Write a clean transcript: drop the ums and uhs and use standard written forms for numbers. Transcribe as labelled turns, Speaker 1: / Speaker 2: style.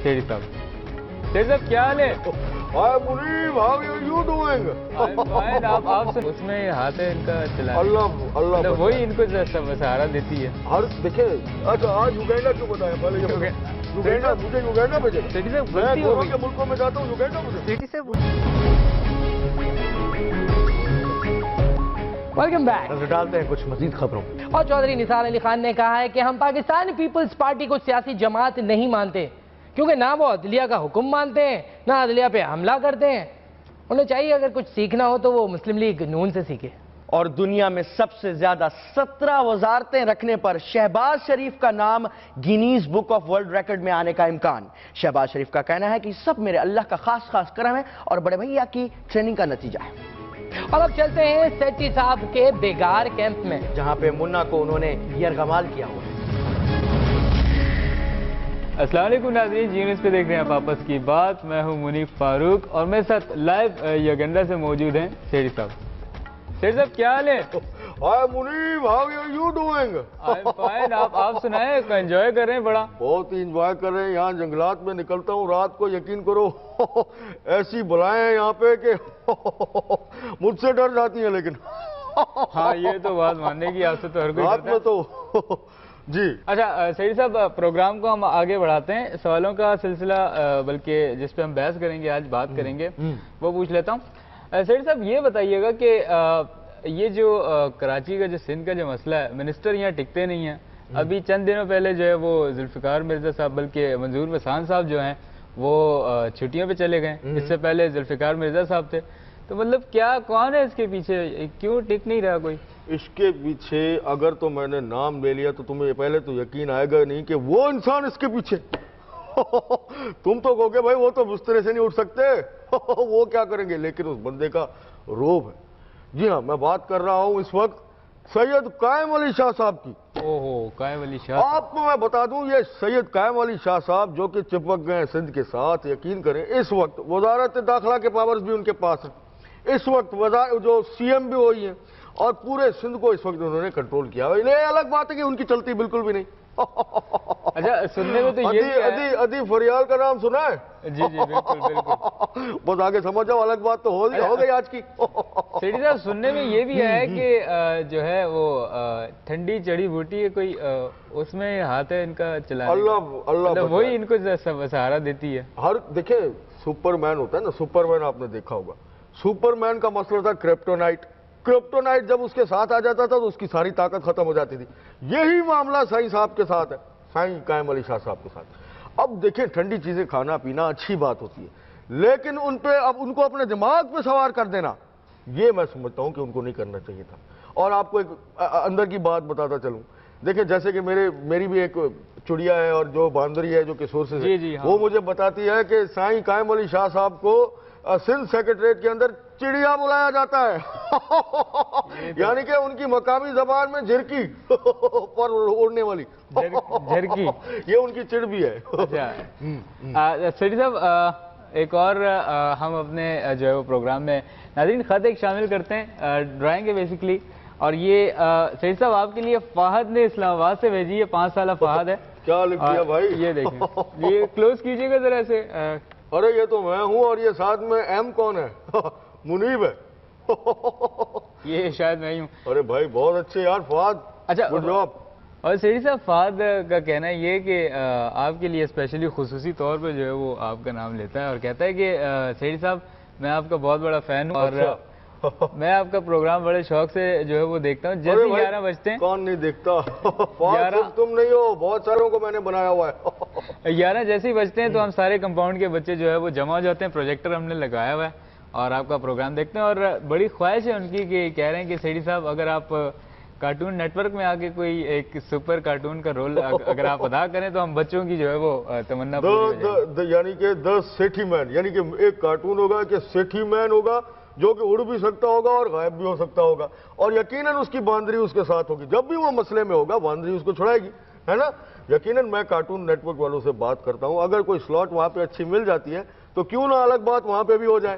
Speaker 1: سیٹھی صاحب کیا حال ہے؟
Speaker 2: Hi Munib, how are you doing?
Speaker 1: آپ سے اس میں ہاتھ ہے ان کا چلا
Speaker 2: اللہ
Speaker 1: وہی ان کو سہارا دیتی ہے.
Speaker 2: دیکھیں اچھا آج یوگینڈا کیوں بتایا پہلے یوگینڈا مجھے یوگینڈا بھیجے.
Speaker 1: سیٹھی صاحب
Speaker 2: میں
Speaker 1: غلطی ہو
Speaker 2: دونوں
Speaker 1: گئی.
Speaker 2: کے ملکوں میں جاتا ہوں یوگینڈا مجھے.
Speaker 1: سیٹھی صاحب ویلکم بیک.
Speaker 3: نظر ڈالتے ہیں کچھ مزید خبروں.
Speaker 4: اور چودھری نثار علی خان نے کہا ہے کہ ہم پاکستان پیپلز پارٹی کو سیاسی جماعت نہیں مانتے کیونکہ نہ وہ عدلیہ کا حکم مانتے ہیں نہ عدلیہ پہ حملہ کرتے ہیں. انہیں چاہیے اگر کچھ سیکھنا ہو تو وہ مسلم لیگ نون سے سیکھے.
Speaker 3: اور دنیا میں سب سے زیادہ 17 وزارتیں رکھنے پر شہباز شریف کا نام Guinness book of world record میں آنے کا امکان. شہباز شریف کا کہنا ہے کہ سب میرے اللہ کا خاص کرم ہے اور بڑے بھیا کی ٹریننگ کا نتیجہ ہے.
Speaker 4: اور اب چلتے ہیں سیٹھی صاحب کے بیگار کیمپ میں
Speaker 3: جہاں پہ منا کو انہوں نے یرغمال کیا ہوا.
Speaker 1: السلام علیکم ناظرین، جی نیوز پہ دیکھ رہے ہیں آپ آپس کی بات. میں ہوں منیف فاروق اور میرے ساتھ لائیو یوگینڈا سے موجود ہیں سیٹھی صاحب. سیٹھی صاحب کیا حال ہے؟
Speaker 2: Hi Munib, how are you doing?
Speaker 1: Fine. آپ سنائیں انجوائے کر رہے ہیں بڑا؟
Speaker 2: بہت ہی انجوائے کر رہے ہیں. یہاں جنگلات میں نکلتا ہوں رات کو، یقین کرو ایسی بلائیں ہیں یہاں پہ کہ مجھ سے ڈر جاتی ہیں. لیکن
Speaker 1: ہاں یہ تو بات ماننے کی، آپ سے تو ہر کوئی
Speaker 2: رات
Speaker 1: ڈرتا
Speaker 2: میں
Speaker 1: ہے.
Speaker 2: تو جی
Speaker 1: اچھا سیٹھی صاحب، پروگرام کو ہم آگے بڑھاتے ہیں. سوالوں کا سلسلہ بلکہ جس پہ ہم بحث کریں گے، آج بات کریں گے، وہ پوچھ لیتا ہوں. سیٹھی صاحب یہ بتائیے گا کہ یہ جو کراچی کا جو سندھ کا جو مسئلہ ہے، منسٹر یہاں ٹکتے نہیں ہیں. ابھی چند دنوں پہلے جو ہے وہ ذوالفقار مرزا صاحب بلکہ منظور مسان صاحب جو ہیں وہ چھٹیوں پہ چلے گئے. اس سے پہلے ذوالفقار مرزا صاحب تھے. تو مطلب کیا کون ہے اس کے پیچھے، کیوں ٹک نہیں رہا کوئی؟
Speaker 2: اس کے پیچھے اگر تو میں نے نام لے لیا تو تمہیں پہلے تو یقین آئے گا نہیں کہ وہ انسان اس کے پیچھے. تم تو کہو گے بھائی وہ تو بسترے سے نہیں اٹھ سکتے، وہ کیا کریں گے، لیکن اس بندے کا روب ہے. جی ہاں، میں بات کر رہا ہوں اس وقت سید قائم علی شاہ صاحب کی.
Speaker 1: قائم علی شاہ.
Speaker 2: آپ کو میں بتا دوں، یہ سید قائم علی شاہ صاحب جو کہ چپک گئے سندھ کے ساتھ، یقین کریں اس وقت وزارت داخلہ کے پاورز بھی ان کے پاس ہیں. اس وقت جو سی ایم بھی ہوئی ہیں اور پورے سندھ کو اس وقت انہوں نے کنٹرول کیا. یہ الگ بات ہے کہ ان کی چلتی بالکل بھی نہیں.
Speaker 1: اچھا سننے میں تو یہ
Speaker 2: ادی فریال کا نام سنا ہے؟
Speaker 1: جی بالکل بالکل.
Speaker 2: بس آگے سمجھ جاؤ، الگ بات تو ہو گئی آج کی.
Speaker 1: سیٹھی صاحب سننے میں یہ بھی ہے کہ جو ہے وہ ٹھنڈی جڑی بوٹی ہے کوئی، اس میں ہاتھ ہے ان کا چلا. اللہ وہی ان کو سہارا دیتی ہے.
Speaker 2: دیکھیں سپر مین ہوتا ہے نا، سپر مین آپ نے دیکھا ہوگا. سپر مین کا مسئلہ تھا کرپٹونائٹ. کرپٹونائٹ جب اس کے ساتھ آ جاتا تھا تو اس کی ساری طاقت ختم ہو جاتی تھی. یہی معاملہ سائیں صاحب کے ساتھ ہے، سائیں قائم علی شاہ صاحب کے ساتھ. اب دیکھیں ٹھنڈی چیزیں کھانا پینا اچھی بات ہوتی ہے، لیکن ان کو اپنے دماغ پہ سوار کر دینا، یہ میں سمجھتا ہوں کہ ان کو نہیں کرنا چاہیے تھا. اور آپ کو ایک اندر کی بات بتاتا چلوں. دیکھیں جیسے کہ میری بھی ایک چڑیا ہے اور جو باندری ہے جو کہ سورسز ہے، وہ مجھے بتاتی ہے کہ سائیں قائم علی شاہ صاحب کو سندھ سیکریٹریٹ کے اندر چڑیا بلایا جاتا ہے. یعنی کہ ان کی مقامی زبان میں جھرکی پر اڑنے والی
Speaker 1: جھرکی،
Speaker 2: یہ ان کی چڑ بھی ہے.
Speaker 1: سیٹھی صاحب ایک اور ہم اپنے جو ہے وہ پروگرام میں ناظرین خط ایک شامل کرتے ہیں، ڈرائنگ ہے بیسیکلی. اور یہ سیٹھی صاحب آپ کے لیے فہد نے اسلام آباد سے بھیجی ہے. 5 سالہ فہد ہے.
Speaker 2: کیا لکھ دیا بھائی؟
Speaker 1: یہ دیکھیں، یہ کلوز کیجیے گا ذرا سے.
Speaker 2: ارے یہ تو میں ہوں، اور یہ ساتھ میں ایم کون ہے؟ منیب ہے.
Speaker 1: یہ شاید میں ہی ہوں.
Speaker 2: ارے بھائی بہت اچھے یار فہد. اچھا گڈ جاب.
Speaker 1: اور سیٹھی صاحب فہد کا کہنا ہے یہ کہ آپ کے لیے اسپیشلی خصوصی طور پہ جو ہے وہ آپ کا نام لیتا ہے اور کہتا ہے کہ سیٹھی صاحب میں آپ کا بہت بڑا فین ہوں اور میں آپ کا پروگرام بڑے شوق سے جو ہے وہ دیکھتا ہوں. جیسے 11 بجتے ہیں.
Speaker 2: کون نہیں دیکھتا؟ تم نہیں ہو، بہت ساروں کو میں نے بنایا ہوا ہے.
Speaker 1: 11 جیسے ہی بجتے ہیں تو ہم سارے کمپاؤنڈ کے بچے جو ہے وہ جمع ہو جاتے ہیں. پروجیکٹر ہم نے لگایا ہوا ہے اور آپ کا پروگرام دیکھتے ہیں. اور بڑی خواہش ہے ان کی کہ کہہ رہے ہیں کہ سیٹھی صاحب اگر آپ کارٹون نیٹ ورک میں آ کے کوئی ایک سپر کارٹون کا رول اگر آپ ادا کریں تو ہم بچوں کی جو ہے وہ تمنا
Speaker 2: یعنی کہ دا سیٹھی مین، یعنی کہ ایک کارٹون ہوگا کہ سیٹھی مین ہوگا جو کہ اڑ بھی سکتا ہوگا اور غائب بھی ہو سکتا ہوگا، اور یقیناً اس کی باندری اس کے ساتھ ہوگی. جب بھی وہ مسئلے میں ہوگا باندری اس کو چھڑائے گی، ہے نا. یقیناً میں کارٹون نیٹ ورک والوں سے بات کرتا ہوں، اگر کوئی سلاٹ وہاں پہ اچھی مل جاتی ہے تو کیوں نہ الگ بات وہاں پہ بھی ہو جائے.